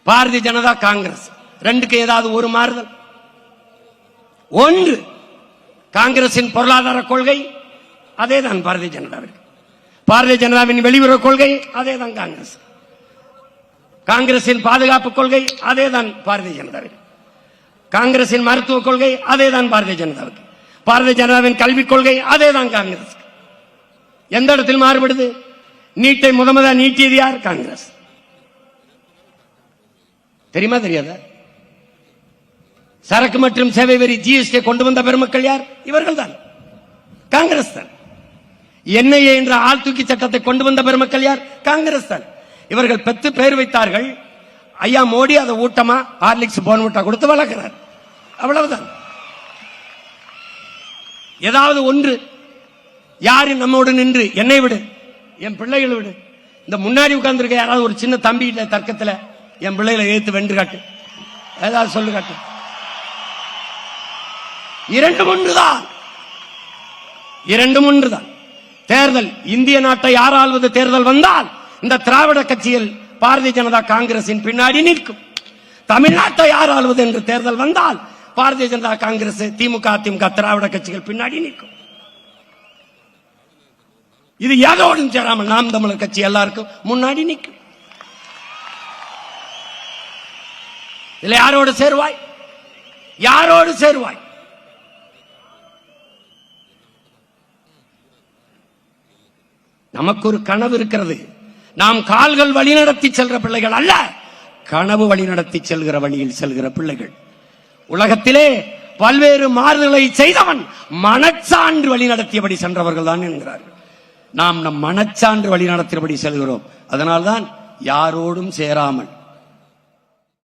பாரதிய ஜனதா காங்கிரஸ் ரெண்டுக்கு ஏதாவது ஒரு மாறுதல்? ஒன்று, காங்கிரசின் பொருளாதார கொள்கை அதேதான் பாரதிய ஜனதாவிற்கு, பாரதிய ஜனதாவின் வெளியுறவு கொள்கை அதேதான் காங்கிரஸ், காங்கிரசின் பாதுகாப்பு கொள்கை அதேதான் பாரதிய ஜனதாவிற்கு, காங்கிரசின் மருத்துவ கொள்கை அதேதான் பாரதிய ஜனதாவுக்கு, பாரதிய ஜனதாவின் கல்விக் கொள்கை அதேதான் காங்கிரஸ். எந்த இடத்தில் மாறுபடுது? நீட்டை முதல் நீட்டியது யார்? காங்கிரஸ். தெரியுமா தெரியாதா? சரக்கு மற்றும் சேவை வரி ஜிஎஸ்டி கொண்டு வந்த பெருமக்கள் யார்? இவர்கள் தான், காங்கிரஸ் தான். என்ஐஏ என்ற ஆள் தூக்கி சட்டத்தை கொண்டு வந்த பெருமக்கள் யார்? காங்கிரஸ் தான். இவர்கள் பெற்று பெயர் வைத்தார்கள். ஐயா மோடி அதை ஊட்டமா ஹார்லிக்ஸ் போன்விட்டா கொடுத்து வளர்க்கிறார். அவ்வளவுதான். ஏதாவது ஒன்று யாரு நம்மோடு நின்று என்னை விடு, என் பிள்ளைகளை விடு, இந்த முன்னாடி உட்கார்ந்துருக்க யாராவது ஒரு சின்ன தம்பி தர்க்கத்தில் என் பிள்ளைகளை ஏத்து வென்று காட்டு, ஏதாவது சொல்லு காட்டு. இரண்டும் ஒன்றுதான், இரண்டும் ஒன்றுதான். தேர்தல், இந்திய நாட்டை யார் ஆள்வது தேர்தல் வந்தால் இந்த திராவிட கட்சியில் பாரதிய ஜனதா காங்கிரசின் பின்னாடி நிற்கும். தமிழ்நாட்டை யார் ஆள்வது என்று தேர்தல் வந்தால் பாரதிய ஜனதா காங்கிரஸ், திமுக, அதிமுக திராவிட கட்சிகள் பின்னாடி நிற்கும். இது யாரோடும் சேராமல் நாம் தமிழர் கட்சி எல்லாருக்கும் முன்னாடி நிற்கும். இதுல யாரோடு சேருவாய்? யாரோடு சேருவாய்? நமக்கு ஒரு கனவு இருக்கிறது. நாம் கால்கள் வழிநடத்தி செல்கிற பிள்ளைகள் அல்ல, கனவு வழிநடத்தி செல்கிற வழியில் செல்கிற பிள்ளைகள். உலகத்திலே பல்வேறு மாறுதல்களை செய்தவன் மனச்சான்று வழிநடத்தியபடி சென்றவர்கள் தான் என்கிறார்கள். நாம் நம் மனச்சான்று வழிநடத்தியபடி செல்கிறோம். அதனால்தான் யாரோடும் சேராமல்